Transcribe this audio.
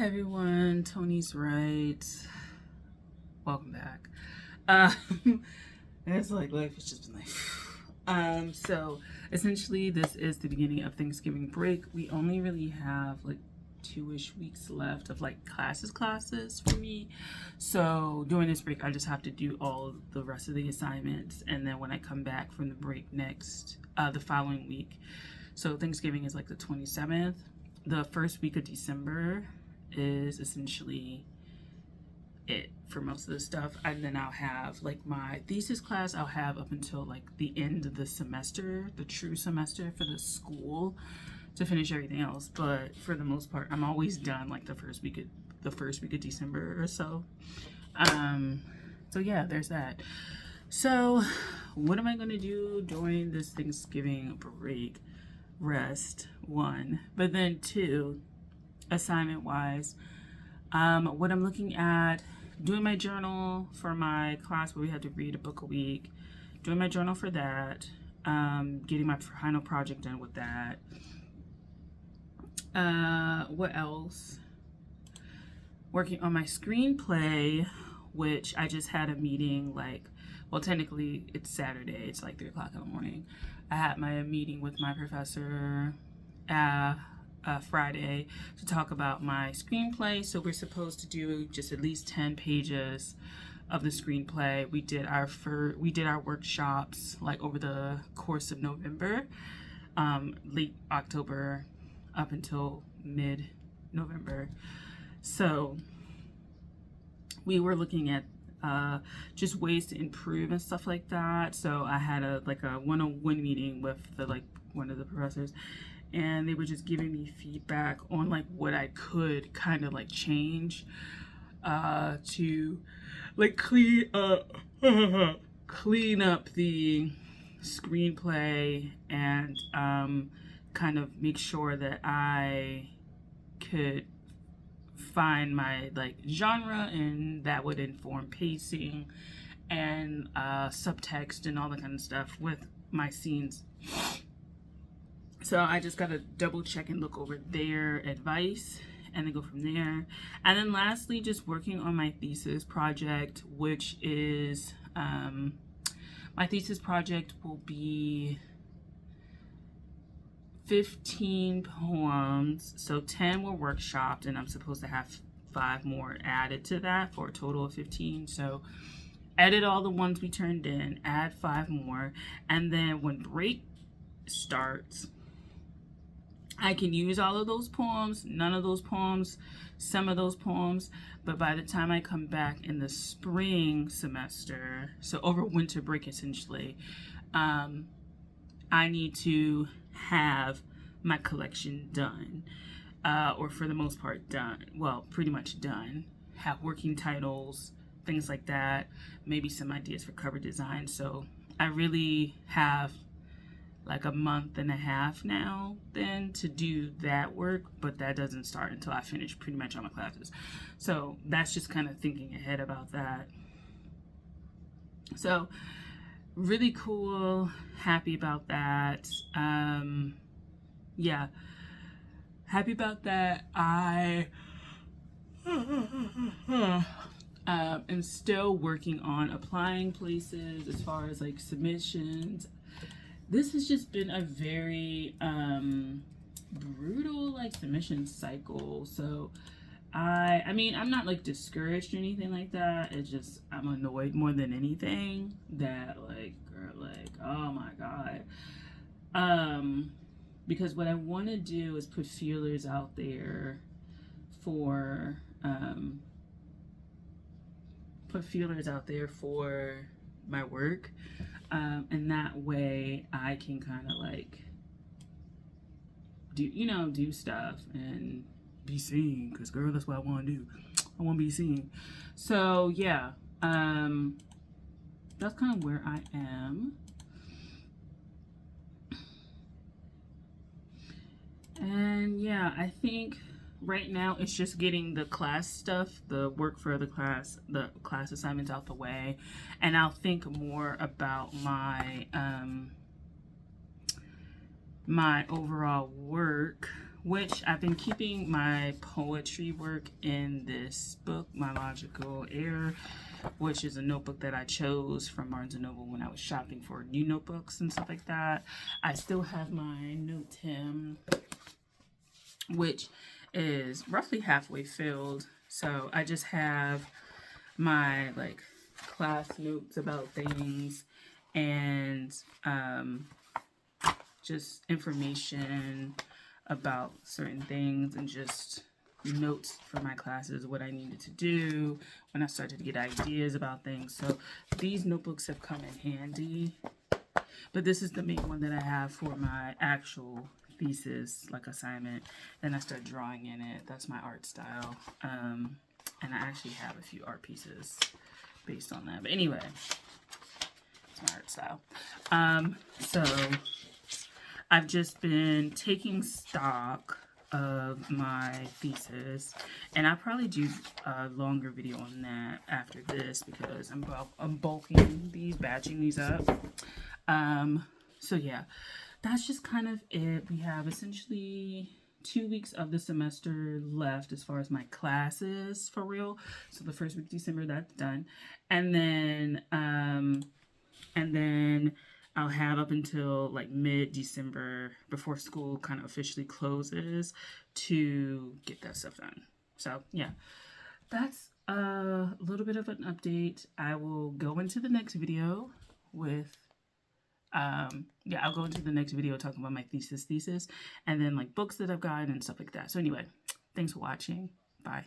Hey everyone, Tony's right. Welcome back. It's like life has just been life. So essentially, this is the beginning of Thanksgiving break. We only really have like 2-ish weeks left of like classes for me. So during this break, I just have to do all the rest of the assignments, and then when I come back from the break the following week. So Thanksgiving is like the 27th. The first week of December is essentially it for most of the stuff, and then I'll have like my thesis class I'll have up until like the end of the semester, the true semester for the school, to finish everything else. But for the most part, I'm always done like the first week of December or so. So yeah, there's that. So what am I going to do during this Thanksgiving break? Rest, one, but then two, assignment wise, what I'm looking at, doing my journal for my class where we had to read a book a week, doing my journal for that, getting my final project done with that. What else? Working on my screenplay, which I just had a meeting, well, technically it's Saturday, it's like 3 o'clock in the morning. I had my meeting with my professor Friday to talk about my screenplay. So we're supposed to do just at least 10 pages of the screenplay. We did our workshops like over the course of November, late October up until mid-November. So we were looking at just ways to improve and stuff like that. So I had a one-on-one meeting with one of the professors, and they were just giving me feedback on like what I could kind of like change to like clean up the screenplay, and kind of make sure that I could find my like genre, and that would inform pacing and subtext and all that kind of stuff with my scenes. So I just gotta double check and look over their advice and then go from there. And then lastly, just working on my thesis project, which is my thesis project will be 15 poems. So 10 were workshopped, and I'm supposed to have 5 more added to that for a total of 15. So edit all the ones we turned in, add 5 more, and then when break starts, I can use all of those poems, none of those poems, some of those poems, but by the time I come back in the spring semester, so over winter break essentially, I need to have my collection done, or for the most part done, well, pretty much done, have working titles, things like that, maybe some ideas for cover design. So I really have like a month and a half now then to do that work, but that doesn't start until I finish pretty much all my classes. So that's just kind of thinking ahead about that. So really cool, happy about that. Yeah, happy about that. I am still working on applying places as far as like submissions. This has just been a very brutal like submission cycle. So I mean, I'm not like discouraged or anything like that. It's just I'm annoyed more than anything that like, girl, like, oh my god. Because what I want to do is put feelers out there for my work, and that way I can kind of like do stuff and be seen, because girl, that's what I want to do. I want to be seen. So yeah, that's kind of where I am. And yeah, I think right now it's just getting the class stuff, the work for the class assignments out the way, and I'll think more about my my overall work which I've been keeping my poetry work in this book, My Logical Error, which is a notebook that I chose from Barnes & Noble when I was shopping for new notebooks and stuff like that. I still have my Notem, which is roughly halfway filled. So I just have my like class notes about things and just information about certain things and just notes for my classes, what I needed to do when I started to get ideas about things. So these notebooks have come in handy, but this is the main one that I have for my actual thesis, like assignment. Then I start drawing in it. That's my art style. And I actually have a few art pieces based on that. But anyway, it's my art style. So I've just been taking stock of my thesis, and I'll probably do a longer video on that after this because I'm bulking these, batching these up. So yeah, that's just kind of it. We have essentially 2 weeks of the semester left as far as my classes for real. So the first week of December, that's done. And then I'll have up until like mid-December before school kind of officially closes to get that stuff done. So yeah, that's a little bit of an update. I will go into the next video with I'll go into the next video talking about my thesis, and then like books that I've gotten and stuff like that. So anyway, thanks for watching. Bye.